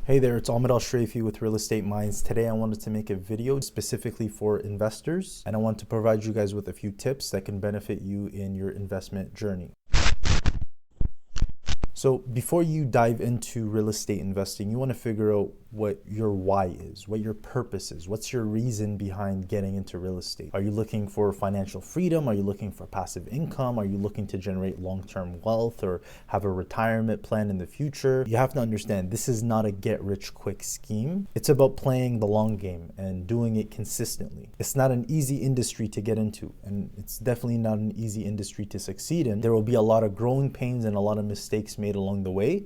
Hey there, it's Ahmed Al-Shraify with Real Estate Minds. Today I wanted to make a video specifically for investors, and I want to provide you guys with a few tips that can benefit you in your investment journey. So before you dive into real estate investing, you want to figure out what your why is, what your purpose is, what's your reason behind getting into real estate. Are you looking for financial freedom? Are you looking for passive income? Are you looking to generate long-term wealth or have a retirement plan in the future? You have to understand this is not a get-rich-quick scheme. It's about playing the long game and doing it consistently. It's not an easy industry to get into, and it's definitely not an easy industry to succeed in. There will be a lot of growing pains and a lot of mistakes made along the way.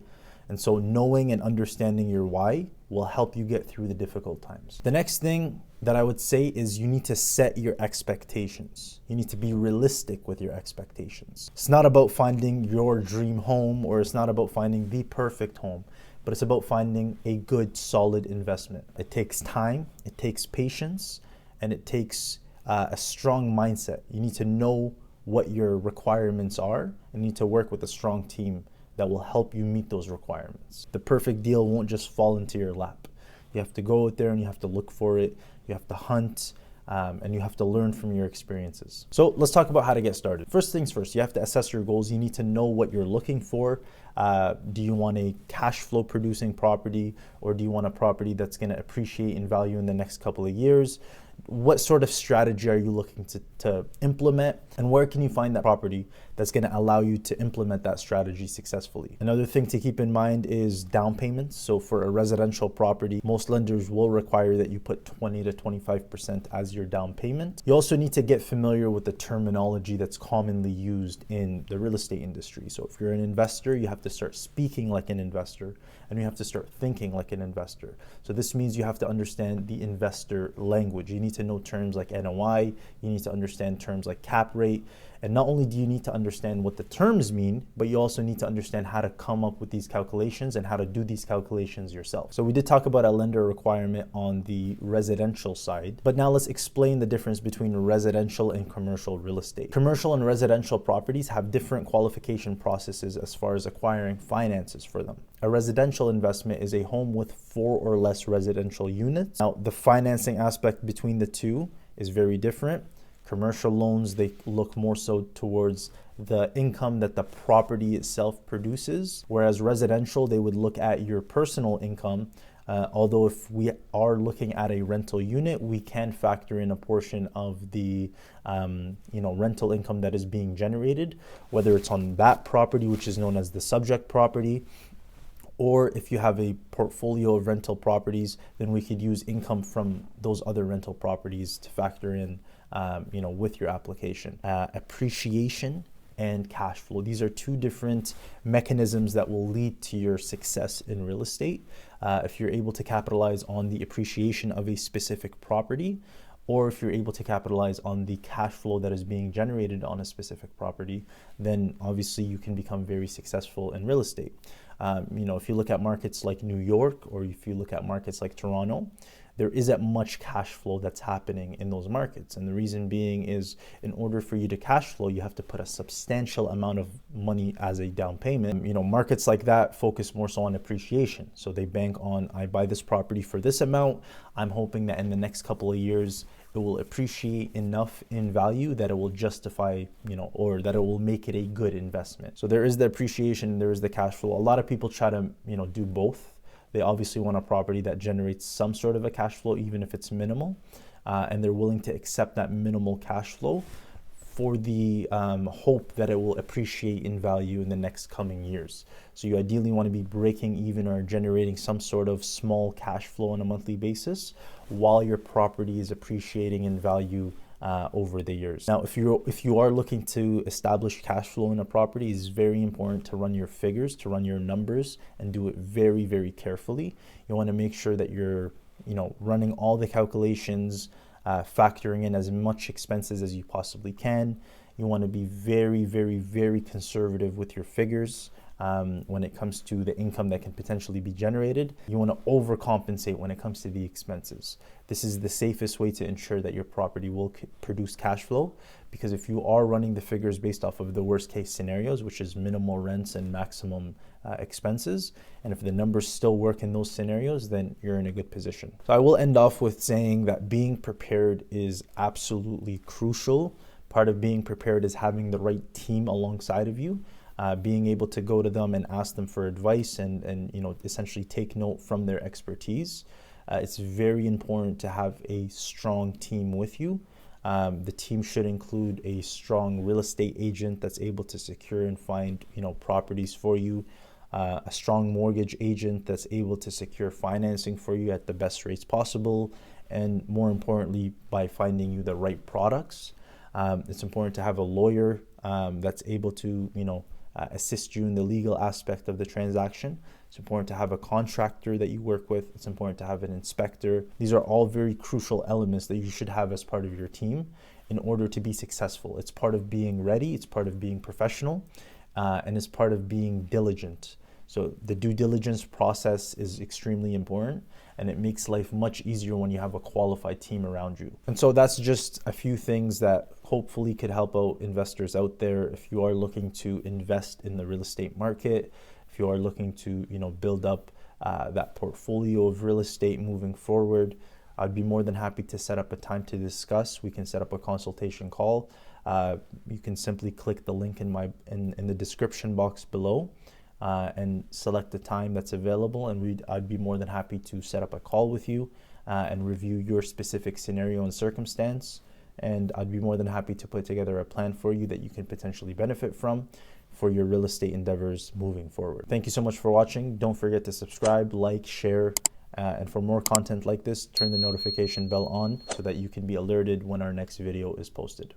And so knowing and understanding your why will help you get through the difficult times. The next thing that I would say is you need to set your expectations. You need to be realistic with your expectations. It's not about finding your dream home, or it's not about finding the perfect home, but it's about finding a good, solid investment. It takes time, it takes patience, and it takes a strong mindset. You need to know what your requirements are and you need to work with a strong team that will help you meet those requirements. The perfect deal won't just fall into your lap. You have to go out there and you have to look for it. You have to hunt and you have to learn from your experiences. So let's talk about how to get started. First things first, you have to assess your goals. You need to know what you're looking for. Do you want a cash flow producing property, or do you want a property that's going to appreciate in value in the next couple of years? What sort of strategy are you looking to implement, and where can you find that property that's going to allow you to implement that strategy successfully? Another thing to keep in mind is down payments. So for a residential property, most lenders will require that you put 20 to 25% as your down payment. You also need to get familiar with the terminology that's commonly used in the real estate industry. So if you're an investor, you have to start speaking like an investor, and you have to start thinking like an investor. So this means you have to understand the investor language. You need to know terms like NOI, you need to understand terms like cap rate, and not only do you need to understand what the terms mean, but you also need to understand how to come up with these calculations and how to do these calculations yourself. So we did talk about a lender requirement on the residential side, but now let's explain the difference between residential and commercial real estate. Commercial and residential properties have different qualification processes as far as acquiring finances for them. A residential investment is a home with 4 or less residential units. Now, the financing aspect between the two is very different. Commercial loans, they look more so towards the income that the property itself produces, whereas residential, they would look at your personal income. Although if we are looking at a rental unit, we can factor in a portion of the rental income that is being generated, whether it's on that property, which is known as the subject property, or if you have a portfolio of rental properties, then we could use income from those other rental properties to factor in, with your application. Appreciation and cash flow. These are two different mechanisms that will lead to your success in real estate. If you're able to capitalize on the appreciation of a specific property, or if you're able to capitalize on the cash flow that is being generated on a specific property, then obviously you can become very successful in real estate. If you look at markets like New York, or if you look at markets like Toronto, there isn't much cash flow that's happening in those markets. And the reason being is, in order for you to cash flow, you have to put a substantial amount of money as a down payment. Markets like that focus more so on appreciation. So they bank on, I buy this property for this amount. I'm hoping that in the next couple of years, it will appreciate enough in value that it will justify, or that it will make it a good investment. So there is the appreciation, there is the cash flow. A lot of people try to, do both. They obviously want a property that generates some sort of a cash flow, even if it's minimal, and they're willing to accept that minimal cash flow for the hope that it will appreciate in value in the next coming years. So you ideally want to be breaking even or generating some sort of small cash flow on a monthly basis while your property is appreciating in value over the years. Now, if you are looking to establish cash flow in a property, it's very important to run your figures, to run your numbers, and do it very, very carefully. You want to make sure that you're, running all the calculations, factoring in as much expenses as you possibly can. You want to be very, very, very conservative with your figures. When it comes to the income that can potentially be generated. You want to overcompensate when it comes to the expenses. This is the safest way to ensure that your property will produce cash flow, because if you are running the figures based off of the worst case scenarios, which is minimal rents and maximum expenses. And if the numbers still work in those scenarios, then you're in a good position. So I will end off with saying that being prepared is absolutely crucial. Part of being prepared is having the right team alongside of you, being able to go to them and ask them for advice and essentially take note from their expertise. It's very important to have a strong team with you. The team should include a strong real estate agent that's able to secure and find properties for you, a strong mortgage agent that's able to secure financing for you at the best rates possible, and more importantly, by finding you the right products. It's important to have a lawyer that's able to assist you in the legal aspect of the transaction. It's important to have a contractor that you work with. It's important to have an inspector. These are all very crucial elements that you should have as part of your team in order to be successful. It's part of being ready, it's part of being professional, and it's part of being diligent. So the due diligence process is extremely important, and it makes life much easier when you have a qualified team around you. And so that's just a few things that hopefully could help out investors out there. If you are looking to invest in the real estate market, if you are looking to build up that portfolio of real estate moving forward, I'd be more than happy to set up a time to discuss. We can set up a consultation call. You can simply click the link in the description box below. And select the time that's available, and I'd be more than happy to set up a call with you and review your specific scenario and circumstance. And I'd be more than happy to put together a plan for you that you can potentially benefit from for your real estate endeavors moving forward. Thank you so much for watching. Don't forget to subscribe, like, share, and for more content like this, turn the notification bell on so that you can be alerted when our next video is posted.